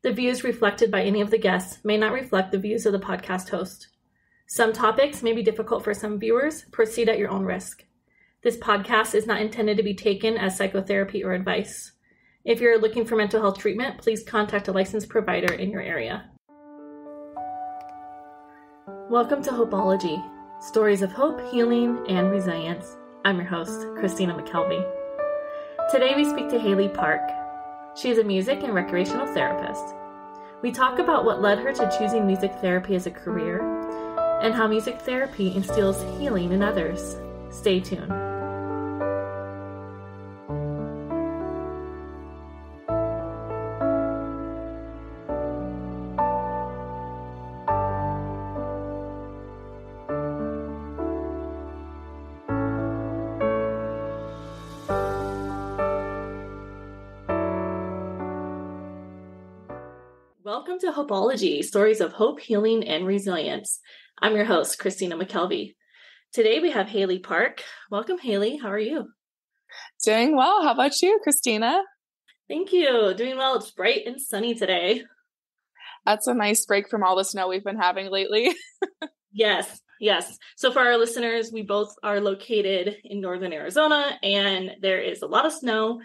The views reflected by any of the guests may not reflect the views of the podcast host. Some topics may be difficult for some viewers. Proceed at your own risk. This podcast is not intended to be taken as psychotherapy or advice. If you're looking for mental health treatment, please contact a licensed provider in your area. Welcome to Hopeology, stories of hope, healing, and resilience. I'm your host, Christina McKelvey. Today we speak to Hayley Park. She is a music and recreational therapist. We talk about what led her to choosing music therapy as a career and how music therapy instills healing in others. Stay tuned. Welcome to Hopeology, stories of hope, healing, and resilience. I'm your host, Christina McKelvey. Today we have Hayley Park. Welcome, Hayley. How are you? Doing well. How about you, Christina? Thank you. Doing well. It's bright and sunny today. That's a nice break from all the snow we've been having lately. Yes. So for our listeners, we both are located in northern Arizona, and there is a lot of snow.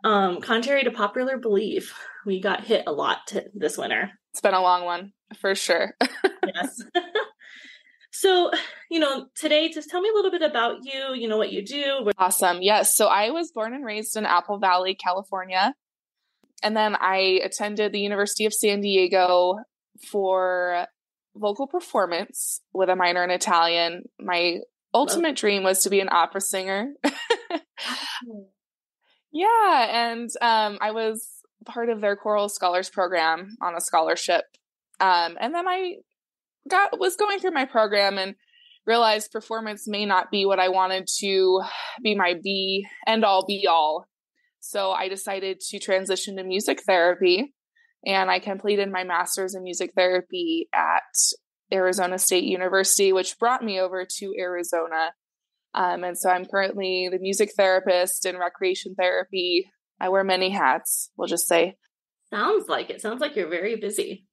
Contrary to popular belief, we got hit a lot this winter. It's been a long one, for sure. Yes. So, today, just tell me a little bit about you, what you do. Awesome. Yes. So I was born and raised in Apple Valley, California. And then I attended the University of San Diego for vocal performance with a minor in Italian. My ultimate dream was to be an opera singer. Yeah. And I was part of their choral scholars program on a scholarship. And then I was going through my program and realized performance may not be what I wanted to be my end all be all. So I decided to transition to music therapy, and I completed my master's in music therapy at Arizona State University, which brought me over to Arizona. And so I'm currently the music therapist in recreation therapy. I wear many hats, we'll just say. Sounds like it. Sounds like you're very busy.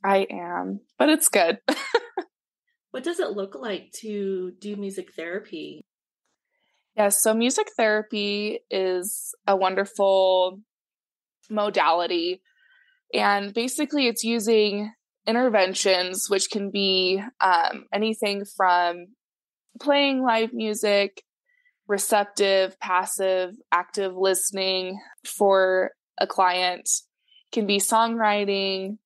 I am, but it's good. What does it look like to do music therapy? Yes, so music therapy is a wonderful modality. And basically it's using interventions, which can be anything from playing live music, receptive, passive, active listening for a client, can be songwriting,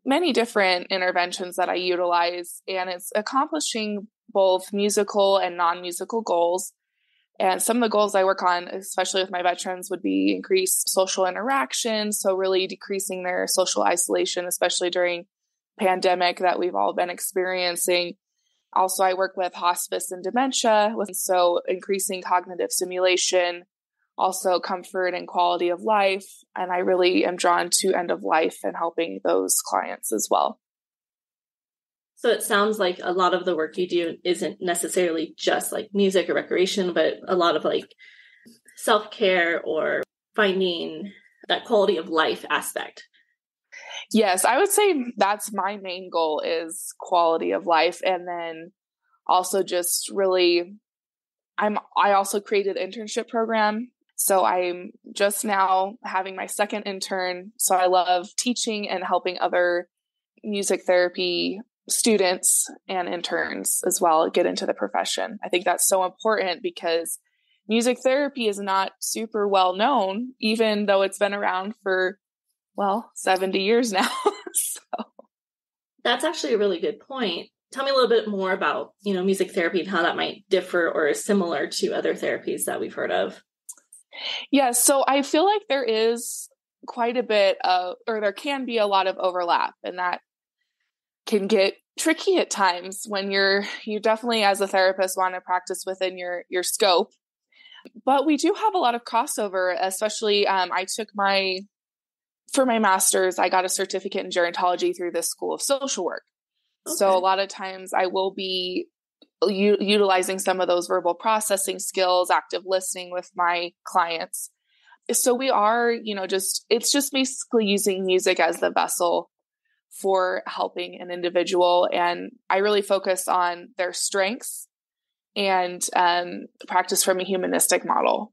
many different interventions that I utilize, and it's accomplishing both musical and non-musical goals. And some of the goals I work on, especially with my veterans, would be increased social interaction. So really decreasing their social isolation, especially during pandemic that we've all been experiencing. Also, I work with hospice and dementia, so increasing cognitive stimulation, also comfort and quality of life. And I really am drawn to end of life and helping those clients as well. So it sounds like a lot of the work you do isn't necessarily just like music or recreation, but a lot of like self-care or finding that quality of life aspect. Yes, I would say that's my main goal is quality of life. And then also just really, I also created an internship program. So I'm just now having my second intern. So I love teaching and helping other music therapy students and interns as well get into the profession. I think that's so important because music therapy is not super well known, even though it's been around for 70 years now. So that's actually a really good point. Tell me a little bit more about, music therapy and how that might differ or is similar to other therapies that we've heard of. Yeah. So I feel like there is quite a bit of, or there can be a lot of overlap, and that can get tricky at times when you definitely as a therapist want to practice within your scope. But we do have a lot of crossover, especially for my master's, I got a certificate in gerontology through the School of Social Work. Okay. So a lot of times I will be utilizing some of those verbal processing skills, active listening with my clients. so we are, it's just basically using music as the vessel for helping an individual. And I really focus on their strengths and practice from a humanistic model.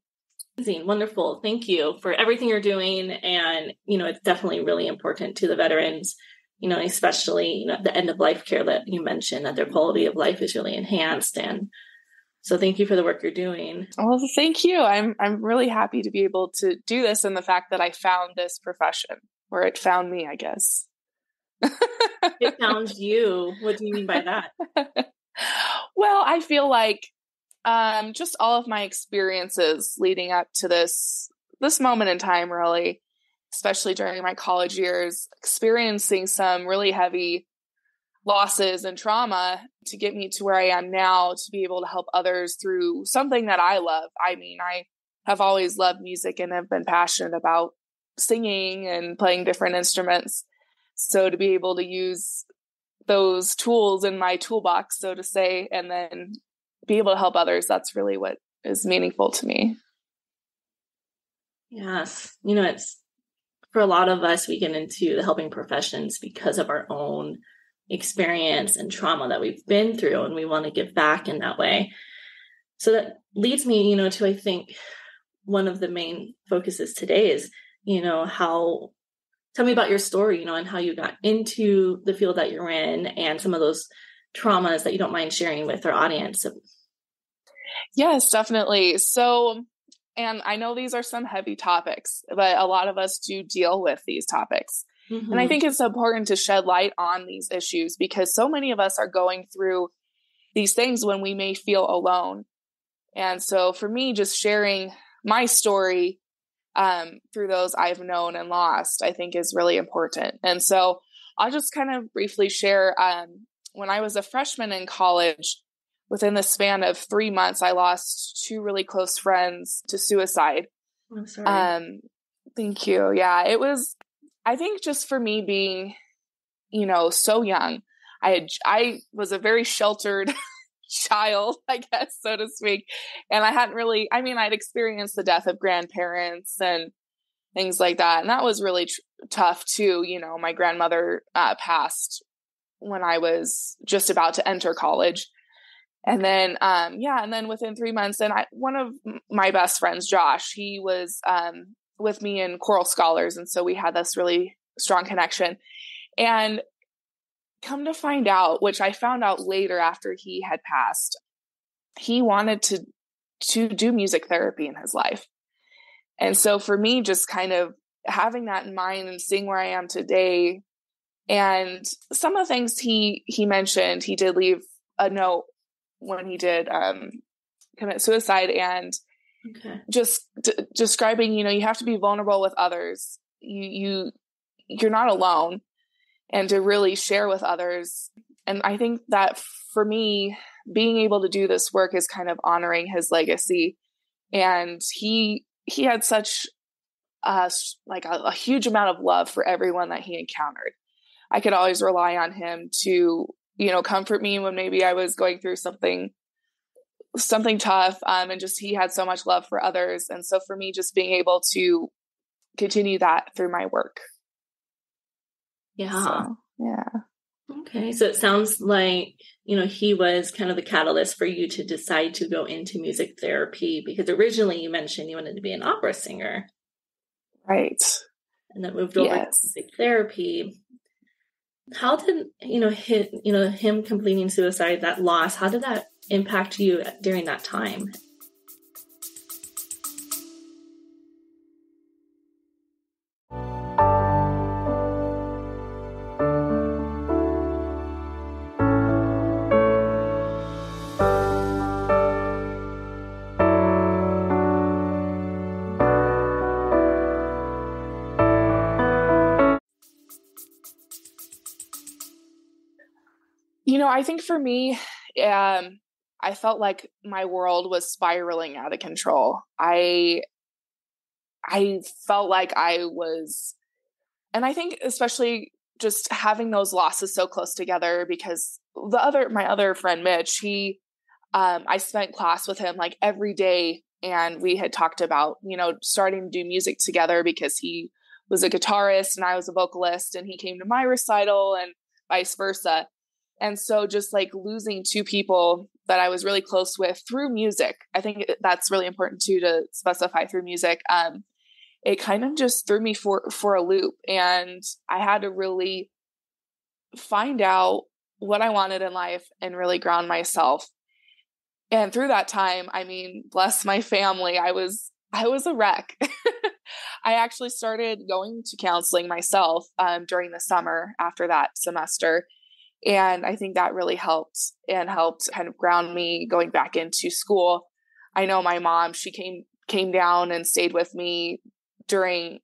Amazing. Wonderful. Thank you for everything you're doing. And, it's definitely really important to the veterans, especially, the end of life care that you mentioned, that their quality of life is really enhanced. And so thank you for the work you're doing. Well, thank you. I'm really happy to be able to do this, and the fact that I found this profession, or it found me, I guess. It found you. What do you mean by that? Well, I feel like just all of my experiences leading up to this moment in time, really, especially during my college years, experiencing some really heavy losses and trauma to get me to where I am now, to be able to help others through something that I love. I mean, I have always loved music and have been passionate about singing and playing different instruments. So to be able to use those tools in my toolbox, so to say, and then be able to help others, that's really what is meaningful to me. Yes. It's for a lot of us, we get into the helping professions because of our own experience and trauma that we've been through, and we want to give back in that way. So that leads me, to, I think, one of the main focuses today is, tell me about your story, and how you got into the field that you're in, and some of those traumas that you don't mind sharing with our audience. Yes, definitely. So, and I know these are some heavy topics, but a lot of us do deal with these topics. Mm-hmm. And I think it's important to shed light on these issues, because so many of us are going through these things when we may feel alone. And so for me, just sharing my story through those I've known and lost, I think is really important. And so I'll just kind of briefly share, when I was a freshman in college, within the span of 3 months, I lost 2 really close friends to suicide. I'm sorry. Thank you. Yeah, it was, I think, just for me being, so young, I was a very sheltered child, I guess, so to speak. And I hadn't really, I'd experienced the death of grandparents and things like that. And that was really tough too. My grandmother passed when I was just about to enter college. And then, and then within 3 months, and one of my best friends, Josh, he was with me in Choral Scholars. And so we had this really strong connection. And come to find out, which I found out later after he had passed, he wanted to do music therapy in his life. And so for me, just kind of having that in mind and seeing where I am today, and some of the things he mentioned, he did leave a note when he did commit suicide, and just describing, you have to be vulnerable with others. You're not alone, and to really share with others. And I think that for me, being able to do this work is kind of honoring his legacy. And he had such a huge amount of love for everyone that he encountered. I could always rely on him to, comfort me when maybe I was going through something tough. And just, he had so much love for others. And so for me, just being able to continue that through my work. Yeah. So, yeah. Okay. So it sounds like, he was kind of the catalyst for you to decide to go into music therapy, because originally you mentioned you wanted to be an opera singer. Right. And then moved over to music therapy. How did, him completing suicide, that loss, how did that impact you during that time? I think for me, I felt like my world was spiraling out of control. I felt like I was, and I think especially just having those losses so close together, because my other friend, Mitch, I spent class with him like every day and we had talked about, starting to do music together because he was a guitarist and I was a vocalist, and he came to my recital and vice versa. And so just like losing two people that I was really close with through music, I think that's really important too, to specify through music. It kind of just threw me for a loop, and I had to really find out what I wanted in life and really ground myself. And through that time, I mean, bless my family, I was a wreck. I actually started going to counseling myself during the summer after that semester. And I think that really helped kind of ground me going back into school. I know my mom, she came down and stayed with me during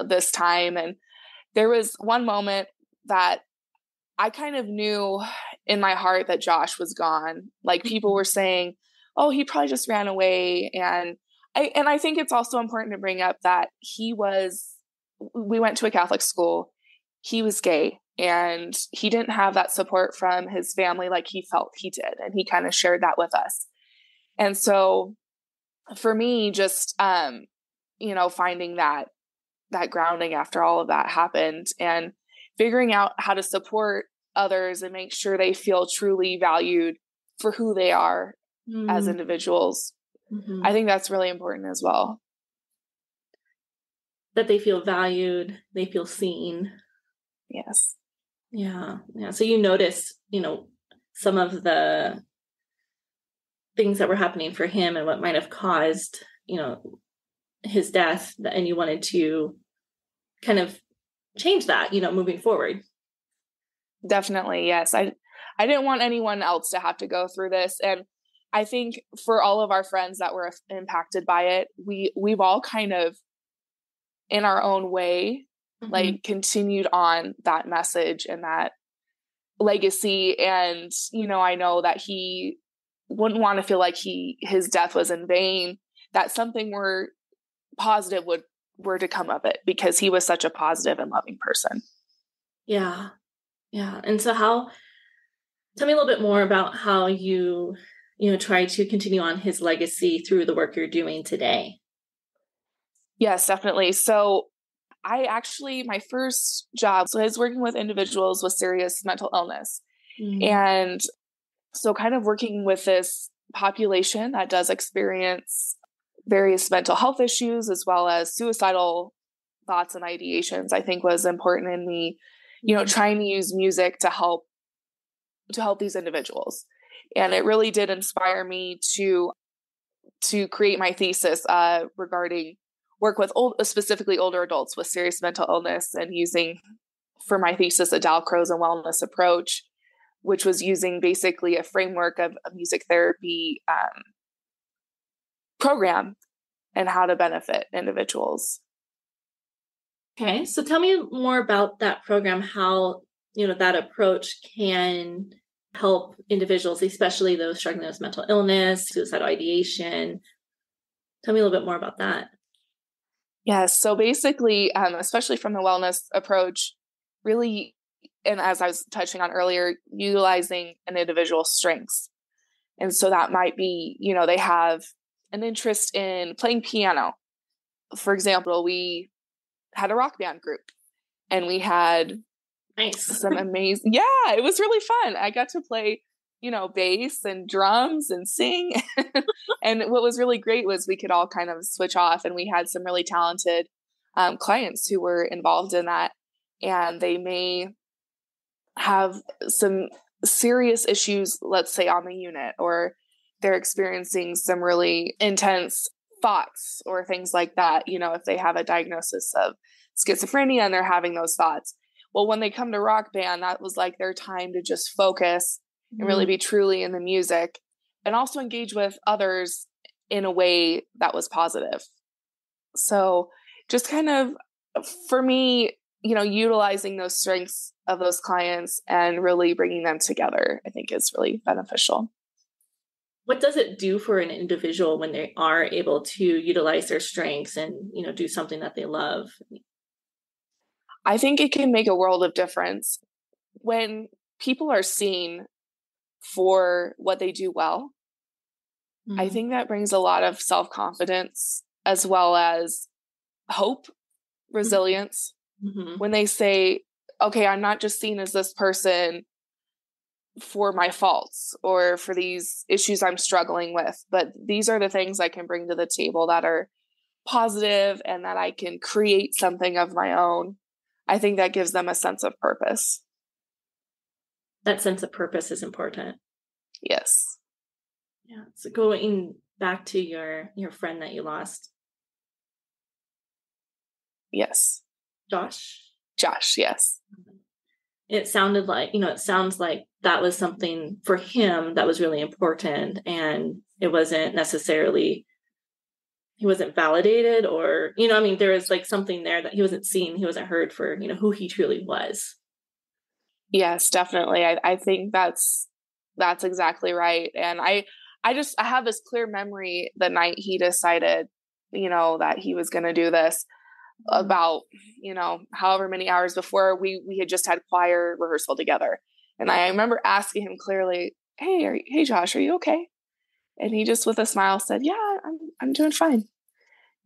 this time. And there was one moment that I kind of knew in my heart that Josh was gone. Like, people were saying, oh, he probably just ran away. And I think it's also important to bring up that we went to a Catholic school. He was gay, and he didn't have that support from his family like he felt he did. And he kind of shared that with us. And so for me, just, finding that grounding after all of that happened, and figuring out how to support others and make sure they feel truly valued for who they are as individuals. Mm-hmm. I think that's really important as well. That they feel valued, they feel seen. Yes. Yeah. So you noticed, some of the things that were happening for him and what might have caused, his death, and you wanted to kind of change that, moving forward. Definitely. Yes. I didn't want anyone else to have to go through this. And I think for all of our friends that were impacted by it, we've all kind of, in our own way, like continued on that message and that legacy. And, I know that he wouldn't want to feel like his death was in vain, that something positive were to come of it, because he was such a positive and loving person. Yeah. And so tell me a little bit more about how you try to continue on his legacy through the work you're doing today. Yes, definitely. So my first job was working with individuals with serious mental illness. And so kind of working with this population that does experience various mental health issues, as well as suicidal thoughts and ideations, I think was important in me, trying to use music to help these individuals. And it really did inspire me to create my thesis regarding work with specifically older adults with serious mental illness, and using for my thesis a Dalcroze and wellness approach, which was using basically a framework of a music therapy program and how to benefit individuals. Okay, so tell me more about that program, how that approach can help individuals, especially those struggling with mental illness, suicidal ideation. Tell me a little bit more about that. Yes. So basically, especially from the wellness approach, really, and as I was touching on earlier, utilizing an individual's strengths. And so that might be, they have an interest in playing piano. For example, we had a rock band group, and we had some amazing, it was really fun. I got to play, bass and drums and sing. And what was really great was we could all kind of switch off, and we had some really talented clients who were involved in that. And they may have some serious issues, let's say on the unit, or they're experiencing some really intense thoughts or things like that. If they have a diagnosis of schizophrenia and they're having those thoughts. Well, when they come to rock band, that was like their time to just focus and really be truly in the music, and also engage with others in a way that was positive. So just kind of, for me, utilizing those strengths of those clients and really bringing them together, I think is really beneficial. What does it do for an individual when they are able to utilize their strengths and, do something that they love? I think it can make a world of difference when people are seen for what they do well. I think that brings a lot of self-confidence as well as hope, resilience. When they say, okay, I'm not just seen as this person for my faults or for these issues I'm struggling with, but these are the things I can bring to the table that are positive and that I can create something of my own. I think that gives them a sense of purpose. That sense of purpose is important. Yes. Yeah. So going back to your friend that you lost. Yes. Josh, yes. It sounded like, it sounds like that was something for him that was really important, and it wasn't necessarily, he wasn't validated or, there was like something there that he wasn't seen, he wasn't heard for, who he truly was. Yes, definitely. I think that's exactly right. And I have this clear memory the night he decided, that he was going to do this, about, however many hours before we had just had choir rehearsal together. And I remember asking him clearly, hey, Josh, are you okay? And he just with a smile said, yeah, I'm doing fine.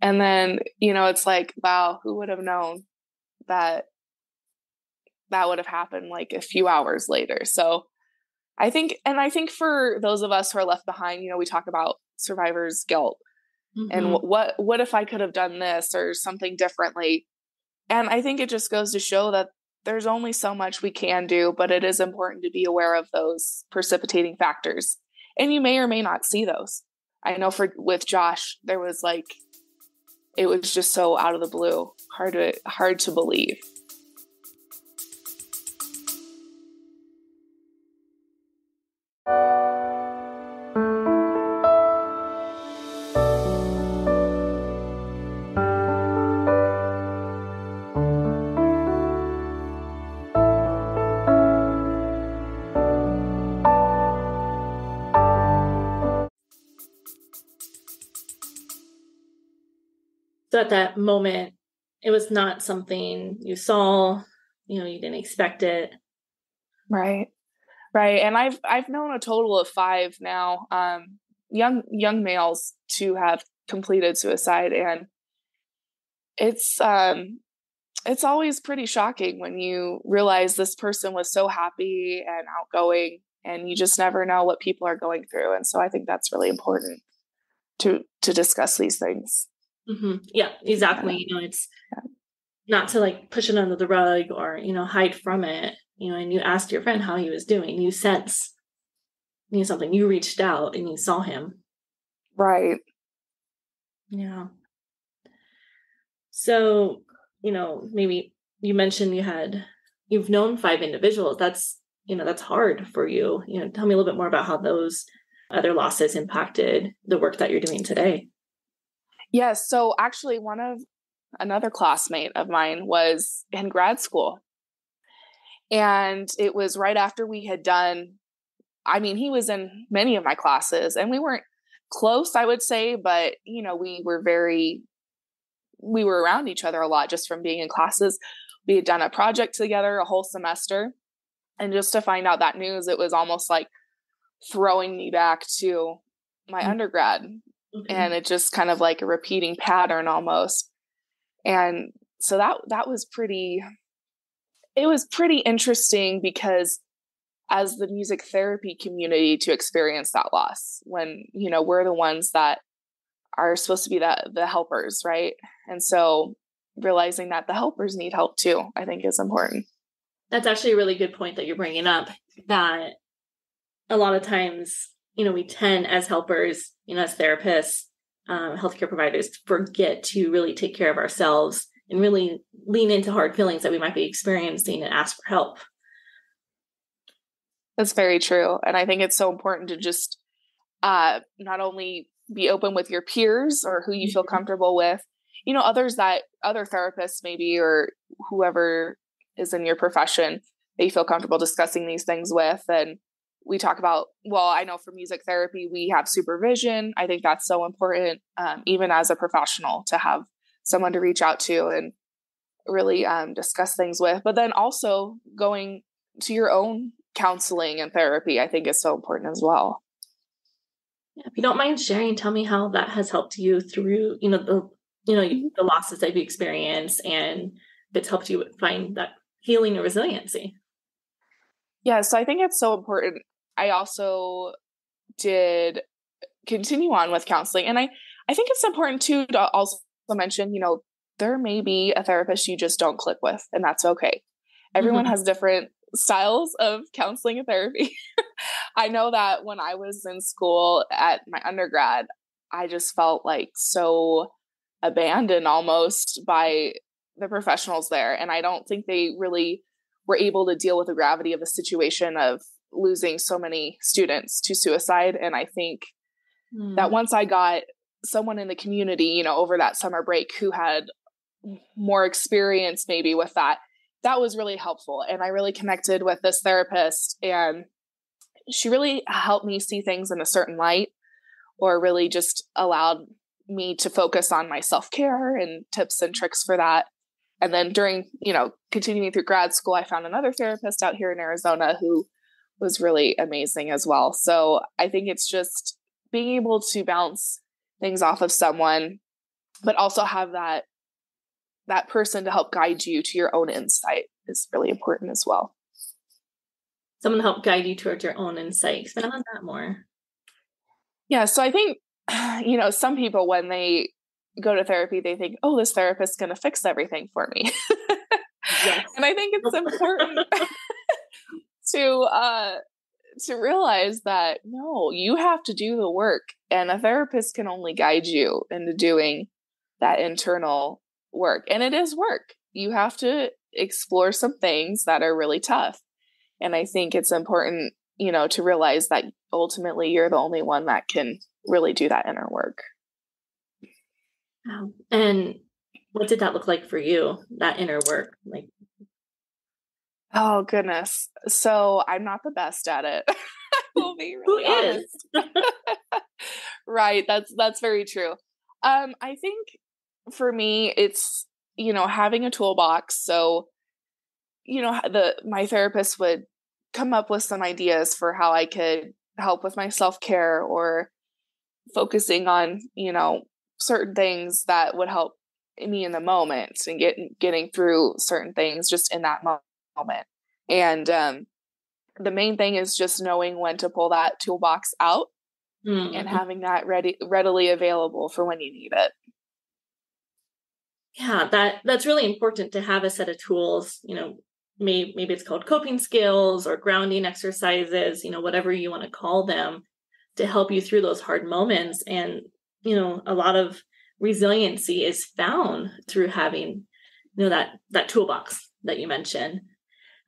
And then, it's like, wow, who would have known that would have happened like a few hours later. So I think for those of us who are left behind, we talk about survivor's guilt and what if I could have done this or something differently. And I think it just goes to show that there's only so much we can do, but it is important to be aware of those precipitating factors. And you may or may not see those. I know with Josh, there was like, it was just so out of the blue, hard to believe. So at that moment, it was not something you saw, you didn't expect it. Right. And I've known a total of 5 now, young males to have completed suicide. And it's always pretty shocking when you realize this person was so happy and outgoing, and you just never know what people are going through. And so I think that's really important to discuss these things. Yeah, exactly. It's not to like push it under the rug or, hide from it, and you asked your friend how he was doing. You sense, something, you reached out and you saw him. Right. Yeah. So, maybe you mentioned you've known 5 individuals. That's hard for you. Tell me a little bit more about how those other losses impacted the work that you're doing today. Yes. So actually another classmate of mine was in grad school, and it was right after we had done, he was in many of my classes and we weren't close, I would say, but we were around each other a lot just from being in classes. We had done a project together a whole semester, and just to find out that news, it was almost like throwing me back to my undergrad. And it just kind of like a repeating pattern almost. And so that was pretty interesting, because as the music therapy community, to experience that loss when, we're the ones that are supposed to be the helpers, right? And so realizing that the helpers need help too, I think is important. That's actually a really good point that you're bringing up, that a lot of times, we tend as helpers, as therapists, healthcare providers, forget to really take care of ourselves and really lean into hard feelings that we might be experiencing and ask for help. That's very true. And I think it's so important to just not only be open with your peers or who you feel comfortable with, other therapists maybe, or whoever is in your profession that you feel comfortable discussing these things with. And we talk about, I know for music therapy, we have supervision. I think that's so important, even as a professional, to have someone to reach out to and really discuss things with. But then also going to your own counseling and therapy, I think is so important as well. Yeah, if you don't mind sharing, tell me how that has helped you through, Mhm. the losses that you experienced, and if it's helped you find that healing or resiliency. Yeah, so I think it's so important. I also did continue on with counseling. And I think it's important too to also mention, there may be a therapist you just don't click with, and that's okay. Everyone Mhm. has different styles of counseling and therapy. I know that when I was in school at my undergrad, I just felt like so abandoned almost by the professionals there. And I don't think they really were able to deal with the gravity of the situation of losing so many students to suicide. And I think that Mm. once I got someone in the community, over that summer break who had more experience maybe with that, that was really helpful. And I really connected with this therapist, and she really helped me see things in a certain light, or really just allowed me to focus on my self-care and tips and tricks for that. And then during, continuing through grad school, I found another therapist out here in Arizona who was really amazing as well. So I think it's just being able to bounce things off of someone, but also have that person to help guide you to your own insight is really important as well. Someone to help guide you towards your own insight. Expand on that more. Yeah. So I think, some people, when they go to therapy, they think, oh, this therapist is going to fix everything for me. Yes. And I think it's important to, to realize that no, you have to do the work, and a therapist can only guide you into doing that internal work. And it is work. You have to explore some things that are really tough. And I think it's important, to realize that ultimately you're the only one that can really do that inner work. Wow. And what did that look like for you, that inner work? Like, Oh goodness. So I'm not the best at it. We'll be who really is? honest. Right. That's very true. I think for me it's, having a toolbox. So, my therapist would come up with some ideas for how I could help with my self-care, or focusing on, certain things that would help me in the moment and getting through certain things just in that moment. And the main thing is just knowing when to pull that toolbox out and Mm. having that readily available for when you need it. Yeah, that's really important to have a set of tools, maybe it's called coping skills or grounding exercises, whatever you want to call them, to help you through those hard moments. And, a lot of resiliency is found through having, that toolbox that you mentioned.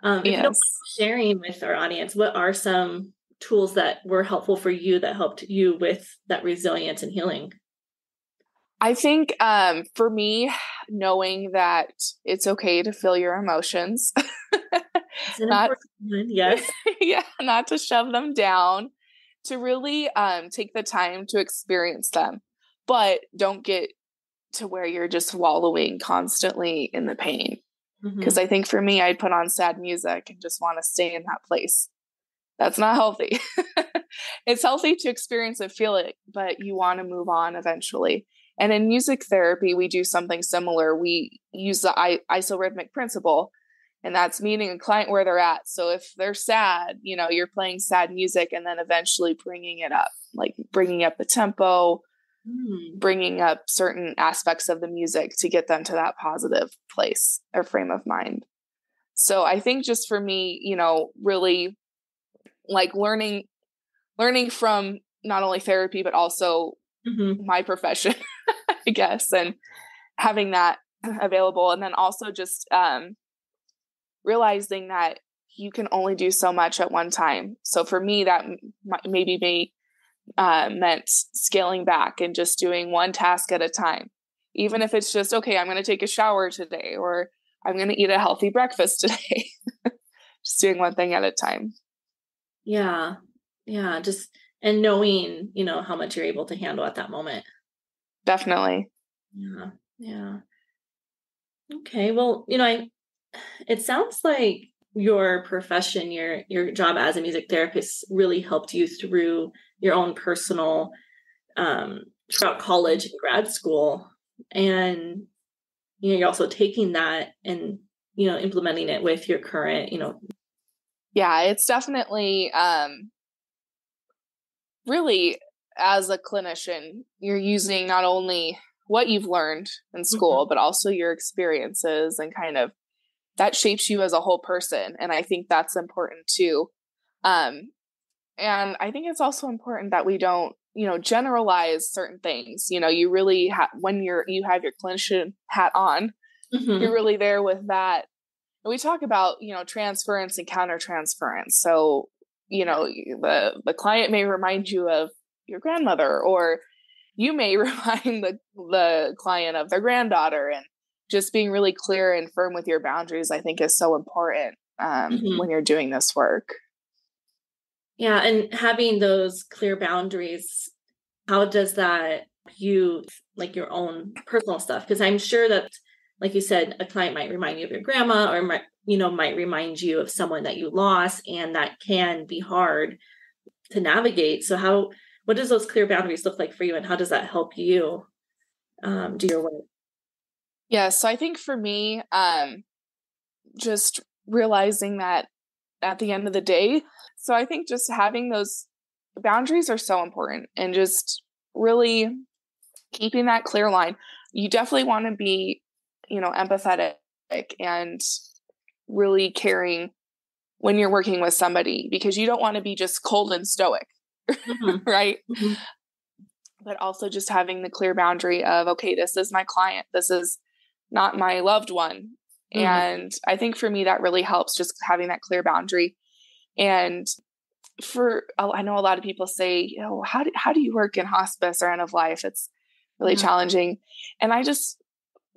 If you don't Yes. mind sharing with our audience, what are some tools that were helpful for you that helped you with that resilience and healing? I think for me, knowing that it's okay to feel your emotions, It's an not important one. Yes. yeah, not to shove them down, to really take the time to experience them, but don't get to where you're just wallowing constantly in the pain. Because Hmm. I think for me, I'd put on sad music and just want to stay in that place. That's not healthy. It's healthy to experience and feel it, but you want to move on eventually. And in music therapy, we do something similar. We use the isorhythmic principle, and that's meeting a client where they're at. So if they're sad, you're playing sad music and then eventually bringing it up, like bringing up the tempo, Mm. bringing up certain aspects of the music to get them to that positive place or frame of mind. So I think just for me, really like learning from not only therapy but also Hmm. my profession, I guess, and having that available, and then also just realizing that you can only do so much at one time. So for me, that maybe meant scaling back and just doing one task at a time, even if it's just okay, I'm going to take a shower today, or I'm going to eat a healthy breakfast today. Just doing one thing at a time. Yeah. Yeah. And knowing, how much you're able to handle at that moment. Definitely. Yeah. Yeah. Okay. Well, it sounds like your profession, your job as a music therapist really helped you through your own personal throughout college and grad school. And, you're also taking that and, implementing it with your current, Yeah, it's definitely really, as a clinician, you're using not only what you've learned in school, but also your experiences, and kind of that shapes you as a whole person. And I think that's important too. And I think it's also important that we don't, generalize certain things. You really when you have your clinician hat on, you're really there with that. And we talk about, transference and countertransference. So, the client may remind you of your grandmother, or you may remind the client of their granddaughter, and just being really clear and firm with your boundaries, I think, is so important when you're doing this work. Yeah. And having those clear boundaries, how does that you like your own personal stuff? Because I'm sure that, like you said, a client might remind you of your grandma, or might remind you of someone that you lost, and that can be hard to navigate. So what does those clear boundaries look like for you, and how does that help you do your work? Yeah. So I think for me, just realizing that at the end of the day, so I think just having those boundaries are so important, and just really keeping that clear line. You definitely want to be, empathetic and really caring when you're working with somebody, because you don't want to be just cold and stoic, right? But also just having the clear boundary of, okay, this is my client. This is not my loved one. And I think for me, that really helps, just having that clear boundary. And I know a lot of people say, how do you work in hospice or end of life? It's really challenging. And I just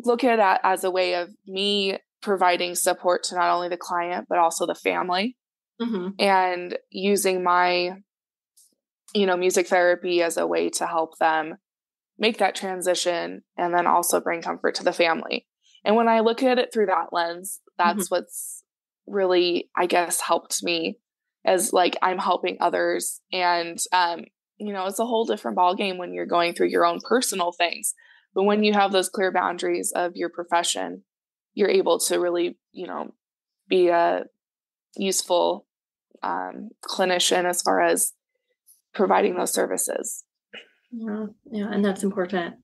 look at that as a way of me providing support to not only the client, but also the family, and using my, music therapy as a way to help them make that transition, and then also bring comfort to the family. And when I look at it through that lens, that's what's really, I guess, helped me, as like I'm helping others. And, it's a whole different ballgame when you're going through your own personal things. But when you have those clear boundaries of your profession, you're able to really, be a useful clinician as far as providing those services. Yeah. And that's important.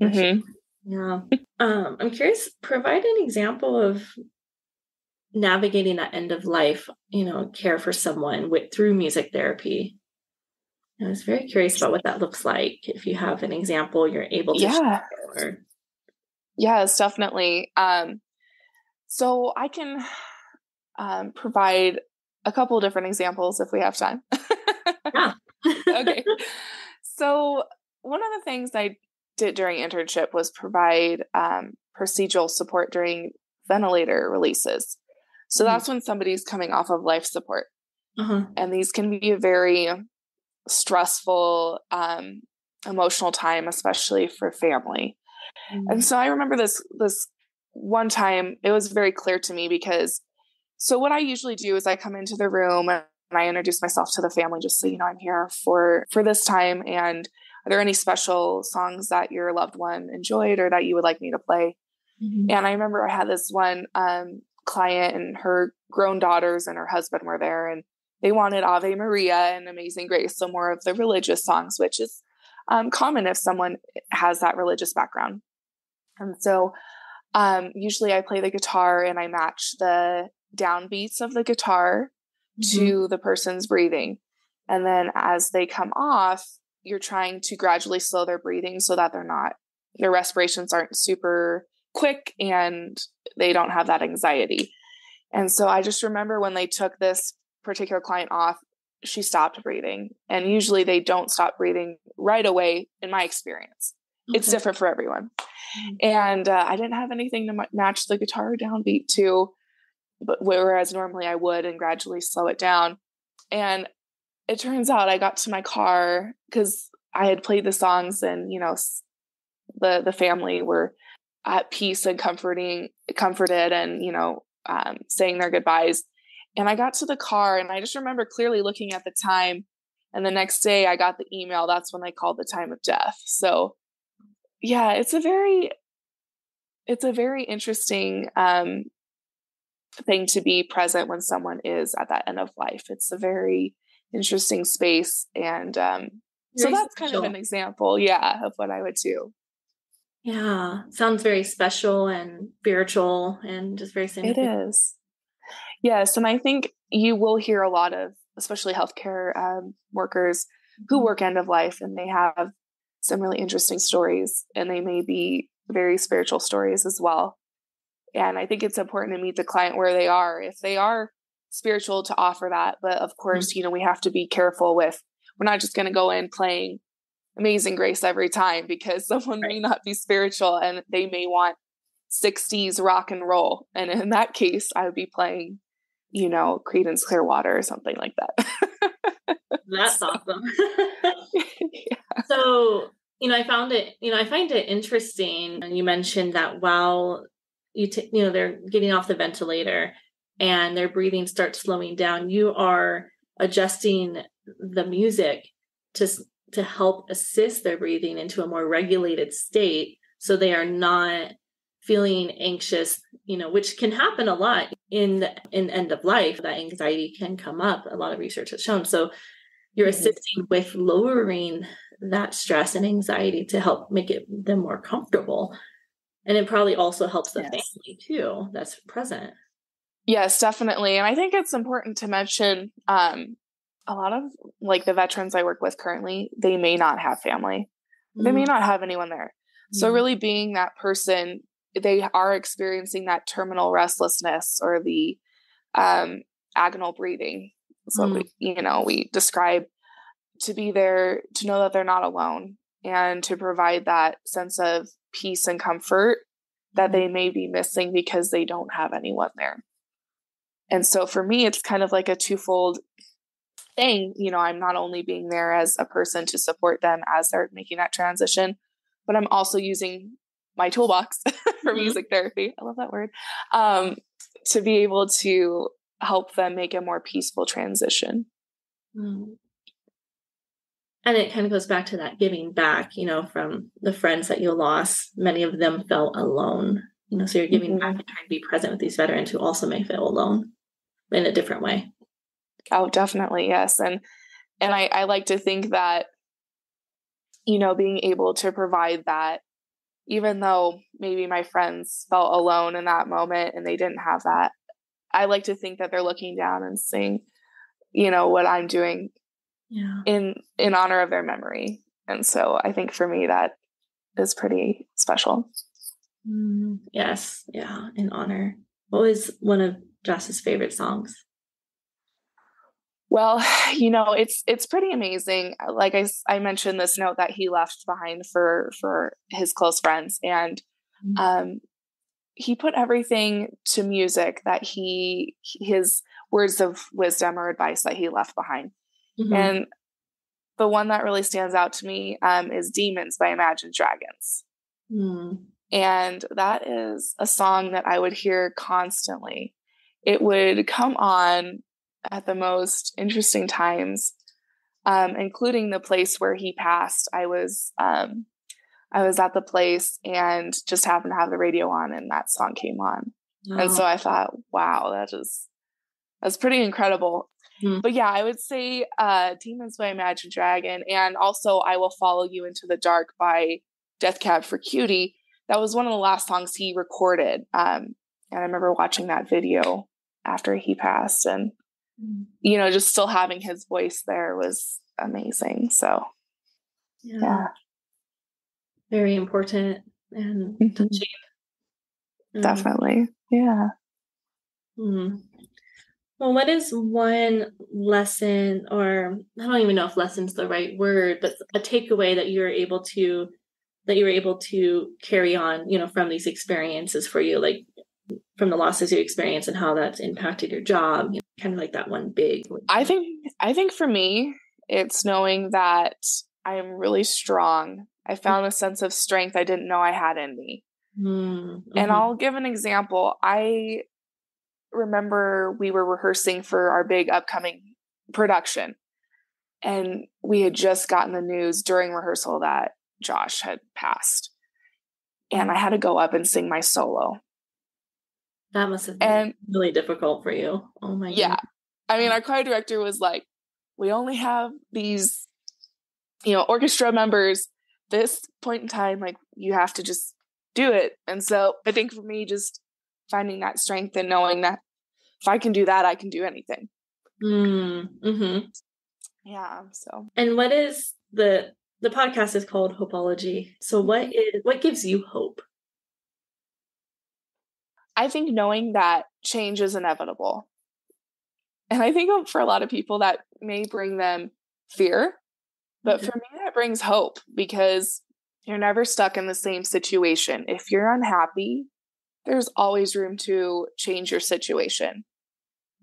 Sure. Yeah. I'm curious, provide an example of navigating that end of life, care for someone through music therapy. I was very curious about what that looks like. If you have an example you're able to share. Yes, definitely. So I can provide a couple of different examples if we have time. Yeah. Okay. So one of the things I did during internship was provide procedural support during ventilator releases. So that's when somebody's coming off of life support. And these can be a very stressful, emotional time, especially for family. And so I remember this one time, it was very clear to me, because so what I usually do is I come into the room and I introduce myself to the family, just so I'm here for this time. And are there any special songs that your loved one enjoyed or that you would like me to play? And I remember I had this one client, and her grown daughters and her husband were there, and they wanted Ave Maria and Amazing Grace, so more of the religious songs, which is common if someone has that religious background. And so usually I play the guitar and I match the downbeats of the guitar to the person's breathing. And then as they come off, you're trying to gradually slow their breathing so that their respirations aren't super quick and they don't have that anxiety. And so I just remember when they took this particular client off, she stopped breathing. And usually they don't stop breathing right away, in my experience. It's different for everyone. And I didn't have anything to match the guitar downbeat to, but whereas normally I would, and gradually slow it down. And it turns out I got to my car because I had played the songs, and, the family were at peace and comforted and, saying their goodbyes. And I got to the car, and I just remember clearly looking at the time And the next day I got the email. That's when they called the time of death. So yeah, it's a very interesting thing to be present when someone is at that end of life. It's a very interesting space. And so that's kind of an example, of what I would do. Yeah. Sounds very special and spiritual and just very significant. It is. Yes. And I think you will hear a lot of, especially healthcare workers who work end of life, and they have some really interesting stories, and they may be very spiritual stories as well. And I think it's important to meet the client where they are. If they are spiritual, to offer that. But of course, we have to be careful with, we're not just going to go in playing Amazing Grace every time, because someone may not be spiritual and they may want 60s rock and roll. And in that case, I would be playing, Creedence Clearwater or something like that. That's awesome. So, I find it interesting. And you mentioned that while they're getting off the ventilator and their breathing starts slowing down, you are adjusting the music to help assist their breathing into a more regulated state, so they are not feeling anxious, which can happen a lot in end of life. That anxiety can come up. A lot of research has shown. So you're assisting with lowering that stress and anxiety to help make them more comfortable. And it probably also helps the family too that's present. Yes, definitely. And I think it's important to mention, a lot of the veterans I work with currently, they may not have family. They may not have anyone there. So really being that person, they are experiencing that terminal restlessness or the agonal breathing. So we describe, to be there, to know that they're not alone, and to provide that sense of peace and comfort that they may be missing because they don't have anyone there. And so for me, it's kind of like a twofold thing. I'm not only being there as a person to support them as they're making that transition, but I'm also using my toolbox for music therapy. I love that word. To be able to help them make a more peaceful transition. And it kind of goes back to that giving back, from the friends that you lost. Many of them felt alone, so you're giving back and trying to be present with these veterans who also may feel alone in a different way. Oh, definitely. Yes. And I like to think that, being able to provide that, even though maybe my friends felt alone in that moment and they didn't have that, I like to think that they're looking down and seeing, what I'm doing in honor of their memory. And so I think for me, that is pretty special. Yes. Yeah. In honor. What was one of Joss's favorite songs? Well, it's pretty amazing. Like I mentioned, this note that he left behind for his close friends, and he put everything to music, that his words of wisdom or advice that he left behind. And the one that really stands out to me is Demons by Imagine Dragons. And that is a song that I would hear constantly. It would come on at the most interesting times, including the place where he passed. I was at the place and just happened to have the radio on, and that song came on. And so I thought, wow, that's pretty incredible. But yeah, I would say Demons by Imagine Dragon, and also I Will Follow You Into the Dark by Death Cab for Cutie. That was one of the last songs he recorded. And I remember watching that video after he passed, and just still having his voice there was amazing. So yeah. Very important and touching. Definitely. Yeah. Well, what is one lesson, or I don't even know if lesson's the right word, but a takeaway that you were able to carry on, from these experiences for you, like from the losses you experienced and how that's impacted your job, kind of like that one big. I think for me, it's knowing that I am really strong. I found a sense of strength I didn't know I had in me. And I'll give an example. I remember we were rehearsing for our big upcoming production, And we had just gotten the news during rehearsal that Josh had passed. And I had to go up and sing my solo. That must have been really difficult for you. Oh my Yeah. goodness. I mean, our choir director was like, we only have these, orchestra members this point in time, like you have to just do it. And so I think for me, just finding that strength and knowing that if I can do that, I can do anything. Mm-hmm. Yeah. So. And what is the podcast is called Hopeology. So what gives you hope? I think knowing that change is inevitable. And I think for a lot of people that may bring them fear, but for me that brings hope because you're never stuck in the same situation. If you're unhappy, there's always room to change your situation.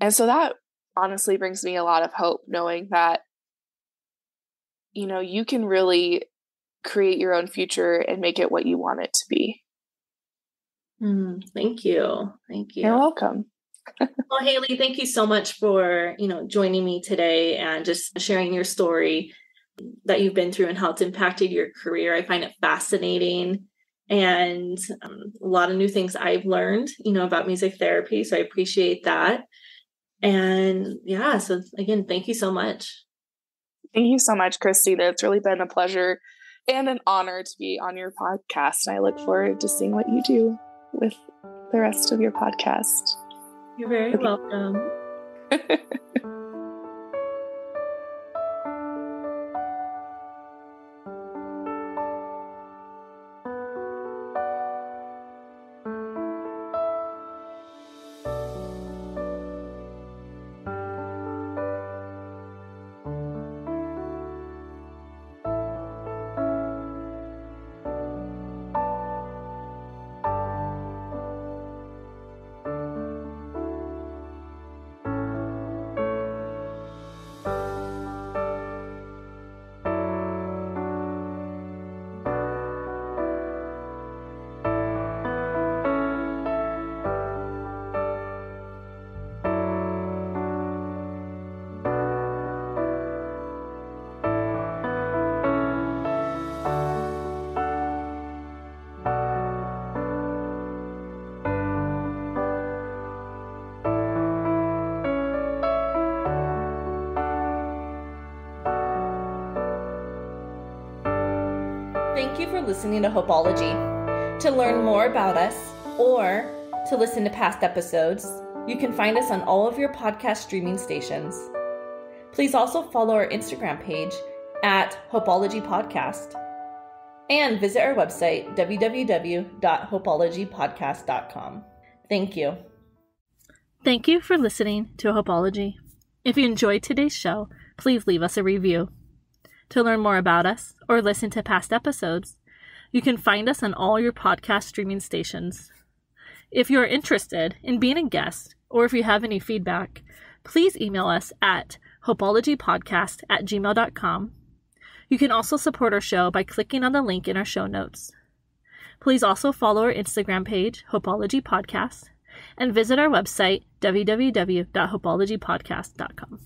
And so that honestly brings me a lot of hope, knowing that, you can really create your own future and make it what you want it to be. Thank you. You're welcome. Well, Hayley, thank you so much for, joining me today and just sharing your story that you've been through and how it's impacted your career. I find it fascinating and a lot of new things I've learned, about music therapy. So I appreciate that. And yeah, so again, thank you so much. Thank you so much, Christina. It's really been a pleasure and an honor to be on your podcast. I look forward to seeing what you do with the rest of your podcast. You're very welcome. Thank you for listening to Hopeology. To learn more about us or to listen to past episodes, you can find us on all of your podcast streaming stations. Please also follow our Instagram page at Hopeology Podcast and visit our website, www.hopeologypodcast.com. Thank you. Thank you for listening to Hopeology. If you enjoyed today's show, please leave us a review. To learn more about us or listen to past episodes, you can find us on all your podcast streaming stations. If you are interested in being a guest or if you have any feedback, please email us at hopeologypodcast@gmail.com. You can also support our show by clicking on the link in our show notes. Please also follow our Instagram page, Hopeology Podcast, and visit our website, www.hopeologypodcast.com.